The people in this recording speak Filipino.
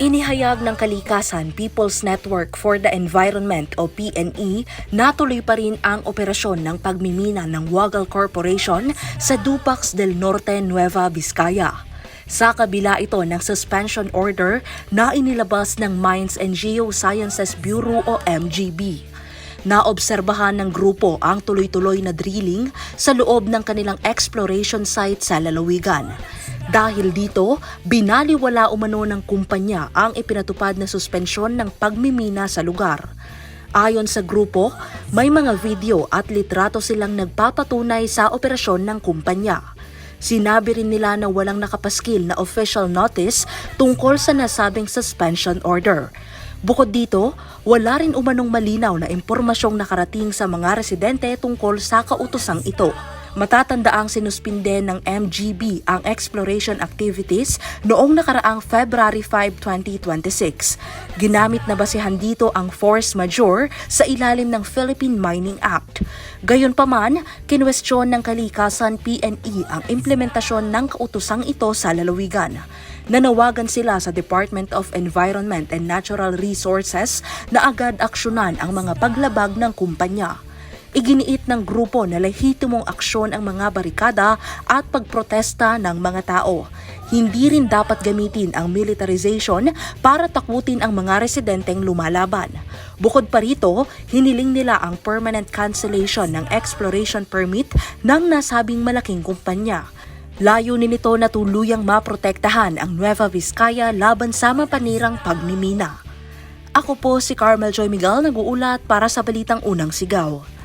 Inihayag ng Kalikasan People's Network for the Environment o PNE na tuloy pa rin ang operasyon ng pagmimina ng Wagal Corporation sa Dupax del Norte, Nueva Vizcaya. Sa kabila ito ng suspension order na inilabas ng Mines and Geosciences Bureau o MGB. Naobserbahan ng grupo ang tuloy-tuloy na drilling sa loob ng kanilang exploration site sa lalawigan. Dahil dito, binaliwala umano ng kumpanya ang ipinatupad na suspensyon ng pagmimina sa lugar. Ayon sa grupo, may mga video at litrato silang nagpapatunay sa operasyon ng kumpanya. Sinabi rin nila na walang nakapaskil na official notice tungkol sa nasabing suspension order. Bukod dito, wala rin umanong malinaw na impormasyong nakarating sa mga residente tungkol sa kautosang ito. Matatandaang sinuspinde ng MGB ang exploration activities noong nakaraang February 5, 2026. Ginamit na basihan dito ang force majeure sa ilalim ng Philippine Mining Act. Gayunpaman, kinwestiyon ng Kalikasan PNE ang implementasyon ng kautosang ito sa lalawigan. Nanawagan sila sa Department of Environment and Natural Resources na agad aksyonan ang mga paglabag ng kumpanya. Iginiit ng grupo na lehitimong aksyon ang mga barikada at pagprotesta ng mga tao. Hindi rin dapat gamitin ang militarization para takutin ang mga residenteng lumalaban. Bukod pa rito, hiniling nila ang permanent cancellation ng exploration permit ng nasabing malaking kumpanya. Layunin nito na tuluyang maprotektahan ang Nueva Vizcaya laban sa mapanirang pagmimina. Ako po si Carmel Joy Miguel, nag-uulat para sa Balitang Unang Sigaw.